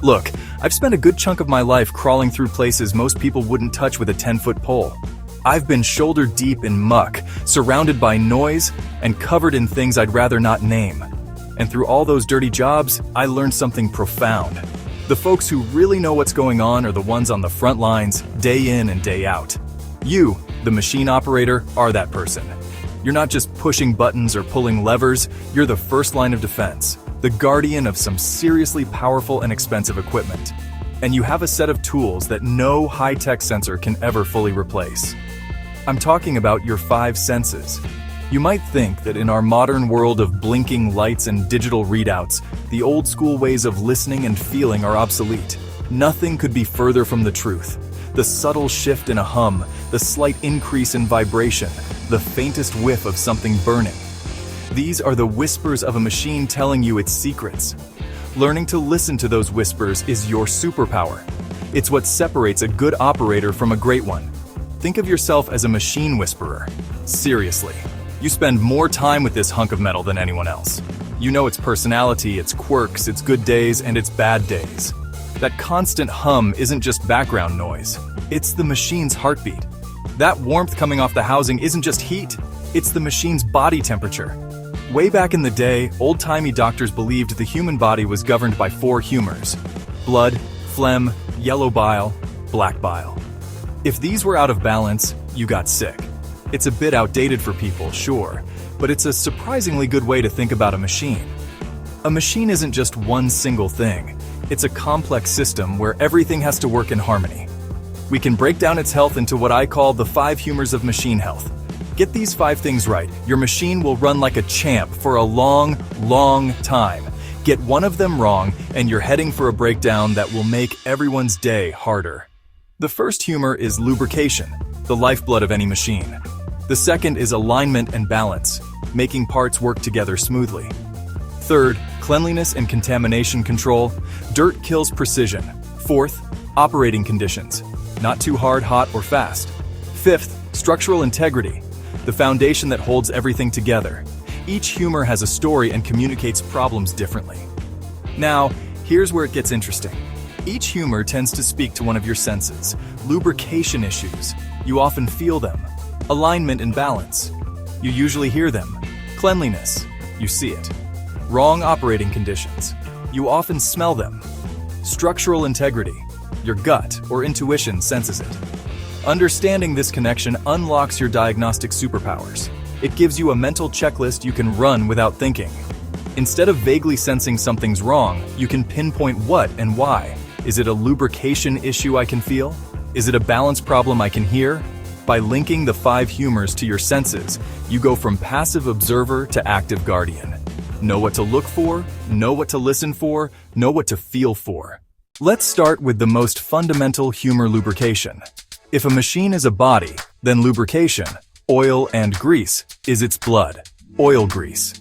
Look, I've spent a good chunk of my life crawling through places most people wouldn't touch with a 10-foot pole. I've been shoulder deep in muck, surrounded by noise, and covered in things I'd rather not name. And through all those dirty jobs, I learned something profound. The folks who really know what's going on are the ones on the front lines, day in and day out. You, the machine operator, are that person. You're not just pushing buttons or pulling levers, you're the first line of defense, the guardian of some seriously powerful and expensive equipment. And you have a set of tools that no high-tech sensor can ever fully replace. I'm talking about your 5 senses. You might think that in our modern world of blinking lights and digital readouts, the old-school ways of listening and feeling are obsolete. Nothing could be further from the truth. The subtle shift in a hum, the slight increase in vibration, the faintest whiff of something burning. These are the whispers of a machine telling you its secrets. Learning to listen to those whispers is your superpower. It's what separates a good operator from a great one. Think of yourself as a machine whisperer. Seriously, you spend more time with this hunk of metal than anyone else. You know its personality, its quirks, its good days, and its bad days. That constant hum isn't just background noise. It's the machine's heartbeat. That warmth coming off the housing isn't just heat. It's the machine's body temperature. Way back in the day, old-timey doctors believed the human body was governed by 4 humors: blood, phlegm, yellow bile, black bile. If these were out of balance, you got sick. It's a bit outdated for people, sure, but it's a surprisingly good way to think about a machine. A machine isn't just one single thing. It's a complex system where everything has to work in harmony. We can break down its health into what I call the 5 humors of machine health. Get these 5 things right, your machine will run like a champ for a long, long time. Get one of them wrong, and you're heading for a breakdown that will make everyone's day harder. The first humor is lubrication, the lifeblood of any machine. The second is alignment and balance, making parts work together smoothly. Third, cleanliness and contamination control. Dirt kills precision. Fourth, operating conditions. Not too hard, hot, or fast. Fifth, structural integrity. The foundation that holds everything together. Each humor has a story and communicates problems differently. Now, here's where it gets interesting. Each humor tends to speak to one of your senses. Lubrication issues. You often feel them. Alignment and balance. You usually hear them. Cleanliness. You see it. Wrong operating conditions. You often smell them. Structural integrity. Your gut or intuition senses it. Understanding this connection unlocks your diagnostic superpowers. It gives you a mental checklist you can run without thinking. Instead of vaguely sensing something's wrong, you can pinpoint what and why. Is it a lubrication issue I can feel? Is it a balance problem I can hear? By linking the 5 humors to your senses, you go from passive observer to active guardian. Know what to look for, know what to listen for, know what to feel for. Let's start with the most fundamental humor: lubrication. If a machine is a body, then lubrication, oil and grease, is its blood, oil grease.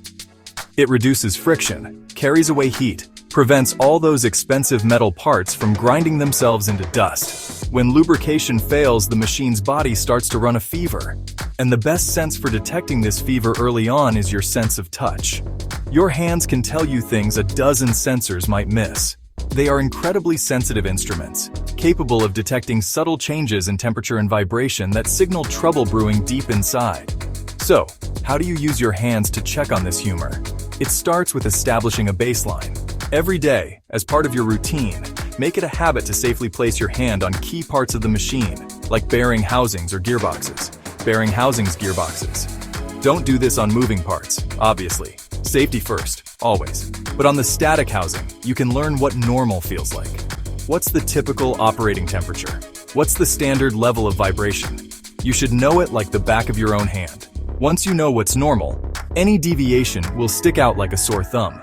It reduces friction, carries away heat, prevents all those expensive metal parts from grinding themselves into dust. When lubrication fails, the machine's body starts to run a fever. And the best sense for detecting this fever early on is your sense of touch. Your hands can tell you things a dozen sensors might miss. They are incredibly sensitive instruments, capable of detecting subtle changes in temperature and vibration that signal trouble brewing deep inside. So, how do you use your hands to check on this humor? It starts with establishing a baseline. Every day, as part of your routine, make it a habit to safely place your hand on key parts of the machine, like bearing housings or gearboxes. Bearing housings, gearboxes. Don't do this on moving parts, obviously. Safety first, always. But on the static housing, you can learn what normal feels like. What's the typical operating temperature? What's the standard level of vibration? You should know it like the back of your own hand. Once you know what's normal, any deviation will stick out like a sore thumb.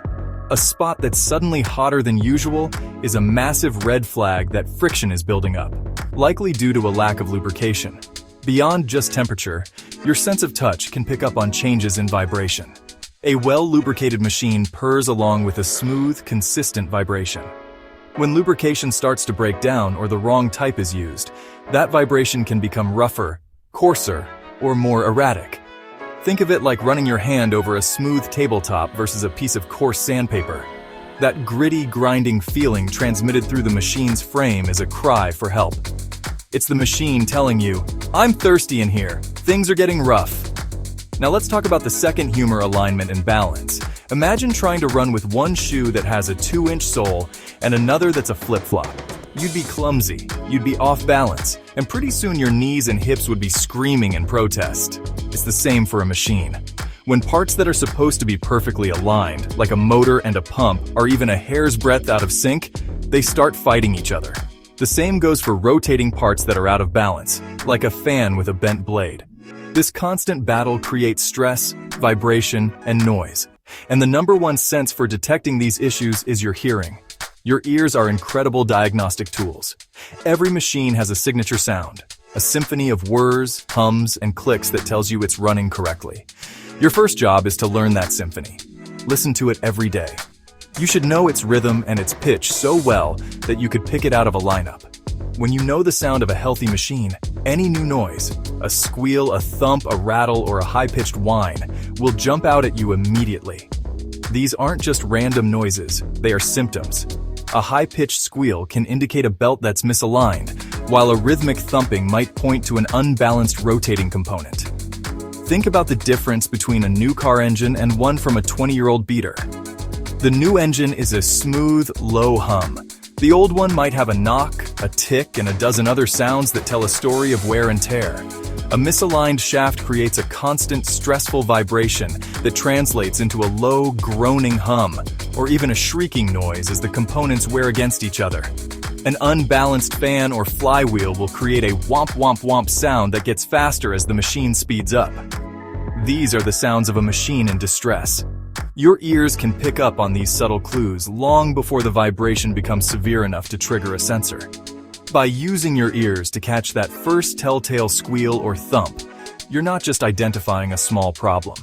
A spot that's suddenly hotter than usual is a massive red flag that friction is building up, likely due to a lack of lubrication. Beyond just temperature, your sense of touch can pick up on changes in vibration. A well-lubricated machine purrs along with a smooth, consistent vibration. When lubrication starts to break down or the wrong type is used, that vibration can become rougher, coarser, or more erratic. Think of it like running your hand over a smooth tabletop versus a piece of coarse sandpaper. That gritty, grinding feeling transmitted through the machine's frame is a cry for help. It's the machine telling you, "I'm thirsty in here. Things are getting rough." Now let's talk about the second humor: alignment and balance. Imagine trying to run with one shoe that has a 2-inch sole and another that's a flip-flop. You'd be clumsy, you'd be off balance, and pretty soon your knees and hips would be screaming in protest. It's the same for a machine. When parts that are supposed to be perfectly aligned, like a motor and a pump, are even a hair's breadth out of sync, they start fighting each other. The same goes for rotating parts that are out of balance, like a fan with a bent blade. This constant battle creates stress, vibration, and noise. And the number one sense for detecting these issues is your hearing. Your ears are incredible diagnostic tools. Every machine has a signature sound, a symphony of whirs, hums, and clicks that tells you it's running correctly. Your first job is to learn that symphony. Listen to it every day. You should know its rhythm and its pitch so well that you could pick it out of a lineup. When you know the sound of a healthy machine, any new noise, a squeal, a thump, a rattle, or a high-pitched whine, will jump out at you immediately. These aren't just random noises, they are symptoms. A high-pitched squeal can indicate a belt that's misaligned, while a rhythmic thumping might point to an unbalanced rotating component. Think about the difference between a new car engine and one from a 20-year-old beater. The new engine is a smooth, low hum. The old one might have a knock, a tick, and a dozen other sounds that tell a story of wear and tear. A misaligned shaft creates a constant, stressful vibration that translates into a low, groaning hum, or even a shrieking noise as the components wear against each other. An unbalanced fan or flywheel will create a womp womp womp sound that gets faster as the machine speeds up. These are the sounds of a machine in distress. Your ears can pick up on these subtle clues long before the vibration becomes severe enough to trigger a sensor. By using your ears to catch that first telltale squeal or thump, you're not just identifying a small problem.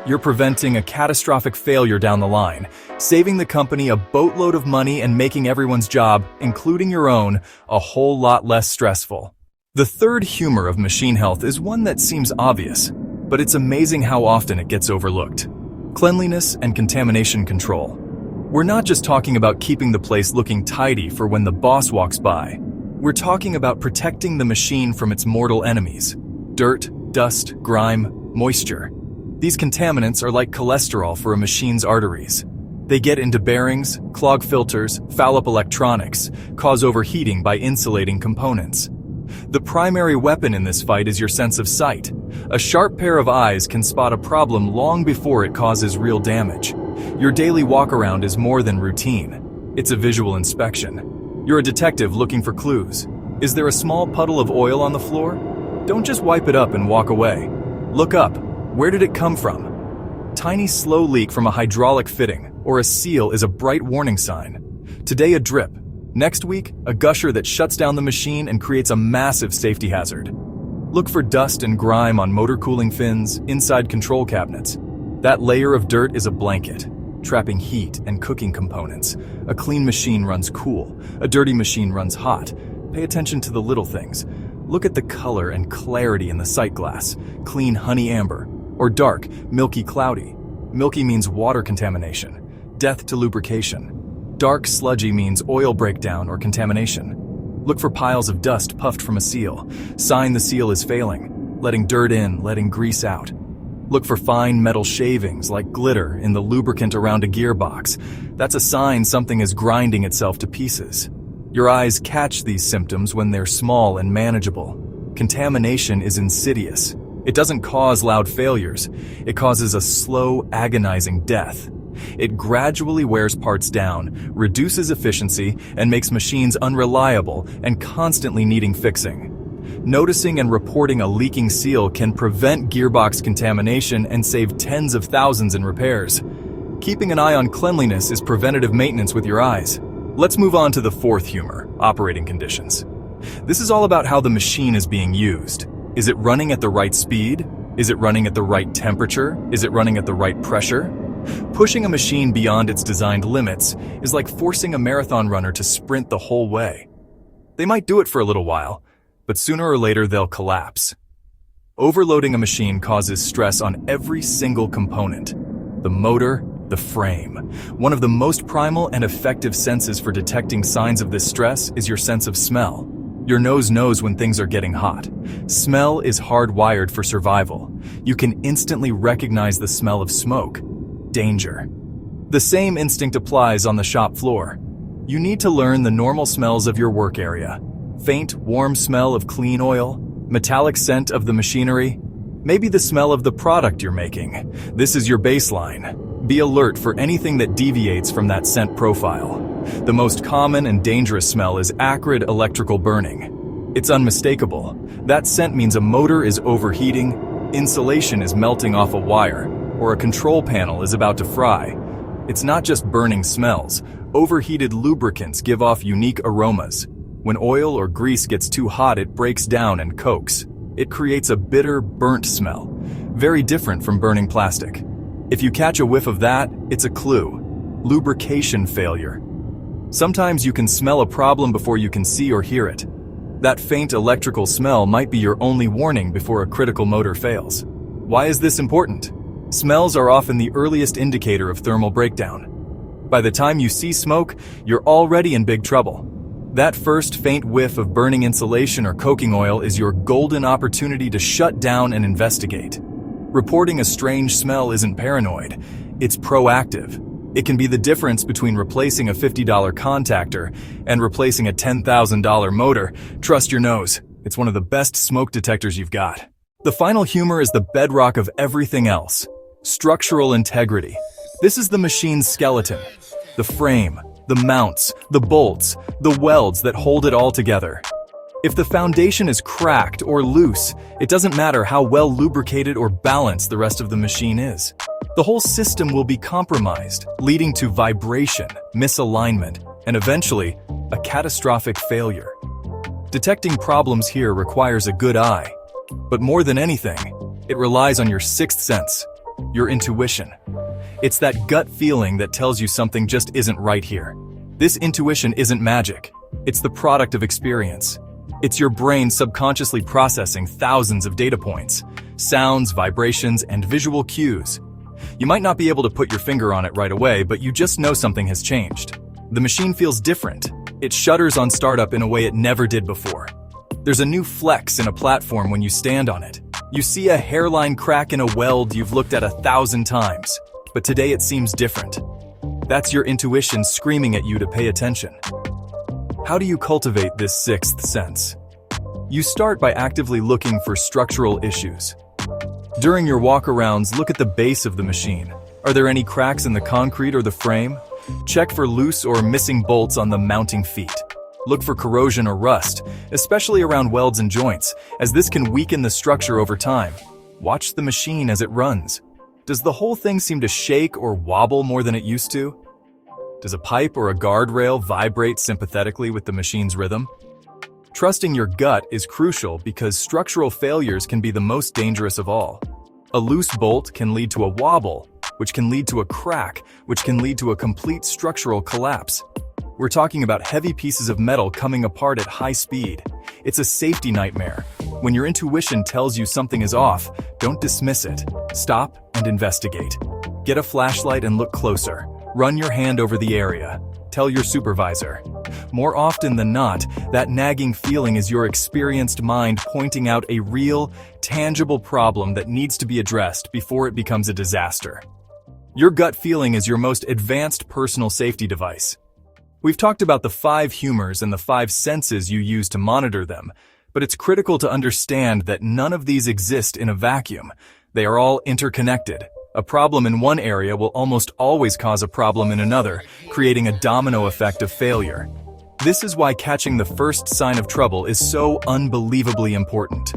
You're preventing a catastrophic failure down the line, saving the company a boatload of money and making everyone's job, including your own, a whole lot less stressful. The third humor of machine health is one that seems obvious, but it's amazing how often it gets overlooked. Cleanliness and contamination control. We're not just talking about keeping the place looking tidy for when the boss walks by. We're talking about protecting the machine from its mortal enemies: dirt, dust, grime, moisture. These contaminants are like cholesterol for a machine's arteries. They get into bearings, clog filters, foul up electronics, cause overheating by insulating components. The primary weapon in this fight is your sense of sight. A sharp pair of eyes can spot a problem long before it causes real damage. Your daily walk-around is more than routine. It's a visual inspection. You're a detective looking for clues. Is there a small puddle of oil on the floor? Don't just wipe it up and walk away. Look up. Where did it come from? Tiny slow leak from a hydraulic fitting or a seal is a bright warning sign. Today a drip. Next week, a gusher that shuts down the machine and creates a massive safety hazard. Look for dust and grime on motor cooling fins, inside control cabinets. That layer of dirt is a blanket, trapping heat and cooking components. A clean machine runs cool. A dirty machine runs hot. Pay attention to the little things. Look at the color and clarity in the sight glass. Clean honey amber, or dark, milky cloudy. Milky means water contamination, death to lubrication. Dark sludgy means oil breakdown or contamination. Look for piles of dust puffed from a seal. Sign the seal is failing, letting dirt in, letting grease out. Look for fine metal shavings like glitter in the lubricant around a gearbox. That's a sign something is grinding itself to pieces. Your eyes catch these symptoms when they're small and manageable. Contamination is insidious. It doesn't cause loud failures. It causes a slow, agonizing death. It gradually wears parts down, reduces efficiency, and makes machines unreliable and constantly needing fixing. Noticing and reporting a leaking seal can prevent gearbox contamination and save tens of thousands in repairs. Keeping an eye on cleanliness is preventative maintenance with your eyes. Let's move on to the fourth humor: operating conditions. This is all about how the machine is being used. Is it running at the right speed? Is it running at the right temperature? Is it running at the right pressure? Pushing a machine beyond its designed limits is like forcing a marathon runner to sprint the whole way. They might do it for a little while, but sooner or later they'll collapse. Overloading a machine causes stress on every single component: the motor, The frame. One of the most primal and effective senses for detecting signs of this stress is your sense of smell. Your nose knows when things are getting hot. Smell is hardwired for survival. You can instantly recognize the smell of smoke. Danger. The same instinct applies on the shop floor. You need to learn the normal smells of your work area. Faint, warm smell of clean oil, metallic scent of the machinery, maybe the smell of the product you're making. This is your baseline. Be alert for anything that deviates from that scent profile. The most common and dangerous smell is acrid electrical burning. It's unmistakable. That scent means a motor is overheating, insulation is melting off a wire, or a control panel is about to fry. It's not just burning smells. Overheated lubricants give off unique aromas. When oil or grease gets too hot, it breaks down and coaks. It creates a bitter, burnt smell, very different from burning plastic. If you catch a whiff of that, it's a clue. Lubrication failure. Sometimes you can smell a problem before you can see or hear it. That faint electrical smell might be your only warning before a critical motor fails. Why is this important? Smells are often the earliest indicator of thermal breakdown. By the time you see smoke, you're already in big trouble. That first faint whiff of burning insulation or coking oil is your golden opportunity to shut down and investigate. Reporting a strange smell isn't paranoid, it's proactive. It can be the difference between replacing a $50 contactor and replacing a $10,000 motor. Trust your nose, it's one of the best smoke detectors you've got. The final humor is the bedrock of everything else. Structural integrity. This is the machine's skeleton. The frame, the mounts, the bolts, the welds that hold it all together. If the foundation is cracked or loose, it doesn't matter how well lubricated or balanced the rest of the machine is. The whole system will be compromised, leading to vibration, misalignment, and eventually, a catastrophic failure. Detecting problems here requires a good eye. But more than anything, it relies on your sixth sense, your intuition. It's that gut feeling that tells you something just isn't right here. This intuition isn't magic. It's the product of experience. It's your brain subconsciously processing thousands of data points, sounds, vibrations, and visual cues. You might not be able to put your finger on it right away, but you just know something has changed. The machine feels different. It shudders on startup in a way it never did before. There's a new flex in a platform when you stand on it. You see a hairline crack in a weld you've looked at 1,000 times, but today it seems different. That's your intuition screaming at you to pay attention. How do you cultivate this sixth sense? You start by actively looking for structural issues. During your walk-arounds, look at the base of the machine. Are there any cracks in the concrete or the frame? Check for loose or missing bolts on the mounting feet. Look for corrosion or rust, especially around welds and joints, as this can weaken the structure over time. Watch the machine as it runs. Does the whole thing seem to shake or wobble more than it used to? Does a pipe or a guardrail vibrate sympathetically with the machine's rhythm? Trusting your gut is crucial because structural failures can be the most dangerous of all. A loose bolt can lead to a wobble, which can lead to a crack, which can lead to a complete structural collapse. We're talking about heavy pieces of metal coming apart at high speed. It's a safety nightmare. When your intuition tells you something is off, don't dismiss it. Stop and investigate. Get a flashlight and look closer. Run your hand over the area. Tell your supervisor. More often than not, that nagging feeling is your experienced mind pointing out a real, tangible problem that needs to be addressed before it becomes a disaster. Your gut feeling is your most advanced personal safety device. We've talked about the 5 humors and the 5 senses you use to monitor them, but it's critical to understand that none of these exist in a vacuum. They are all interconnected. A problem in one area will almost always cause a problem in another, creating a domino effect of failure. This is why catching the first sign of trouble is so unbelievably important.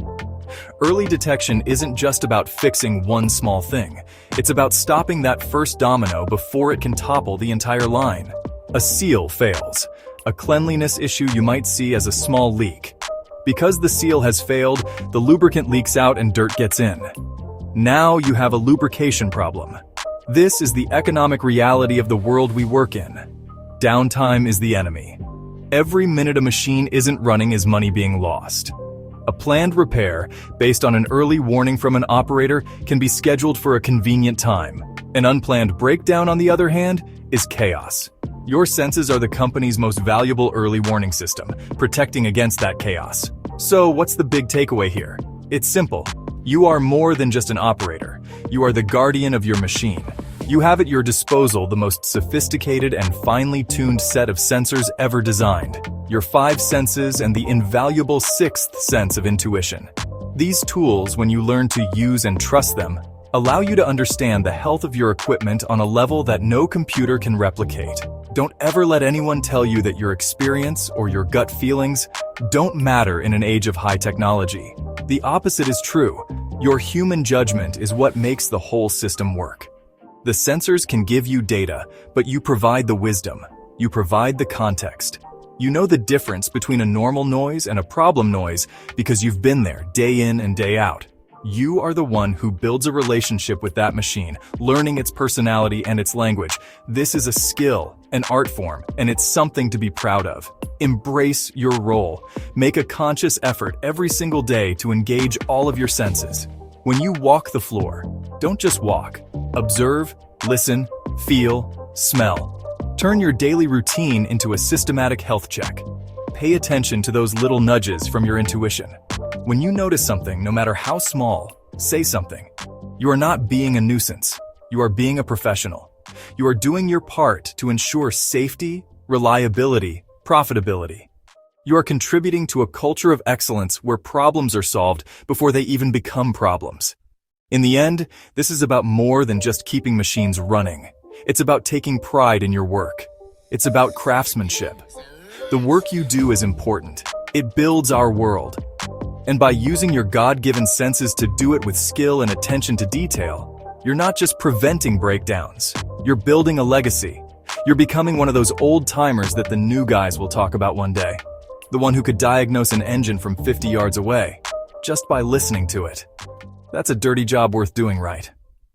Early detection isn't just about fixing one small thing. It's about stopping that first domino before it can topple the entire line. A seal fails, a cleanliness issue you might see as a small leak. Because the seal has failed, the lubricant leaks out and dirt gets in. Now you have a lubrication problem. This is the economic reality of the world we work in. Downtime is the enemy. Every minute a machine isn't running is money being lost. A planned repair, based on an early warning from an operator, can be scheduled for a convenient time. An unplanned breakdown, on the other hand, is chaos. Your senses are the company's most valuable early warning system, protecting against that chaos. So, what's the big takeaway here? It's simple. You are more than just an operator. You are the guardian of your machine. You have at your disposal the most sophisticated and finely tuned set of sensors ever designed. Your 5 senses and the invaluable 6th sense of intuition. These tools, when you learn to use and trust them, allow you to understand the health of your equipment on a level that no computer can replicate. Don't ever let anyone tell you that your experience or your gut feelings don't matter in an age of high technology. The opposite is true. Your human judgment is what makes the whole system work. The sensors can give you data, but you provide the wisdom. You provide the context. You know the difference between a normal noise and a problem noise because you've been there day in and day out. You are the one who builds a relationship with that machine, learning its personality and its language. This is a skill, an art form, and it's something to be proud of. Embrace your role. Make a conscious effort every single day to engage all of your senses. When you walk the floor, don't just walk. Observe, listen, feel, smell. Turn your daily routine into a systematic health check. Pay attention to those little nudges from your intuition. When you notice something, no matter how small, say something. You are not being a nuisance. You are being a professional. You are doing your part to ensure safety, reliability, profitability. You are contributing to a culture of excellence where problems are solved before they even become problems. In the end, this is about more than just keeping machines running. It's about taking pride in your work. It's about craftsmanship. The work you do is important. It builds our world. And by using your God-given senses to do it with skill and attention to detail, you're not just preventing breakdowns. You're building a legacy. You're becoming one of those old-timers that the new guys will talk about one day. The one who could diagnose an engine from 50 yards away, just by listening to it. That's a dirty job worth doing right.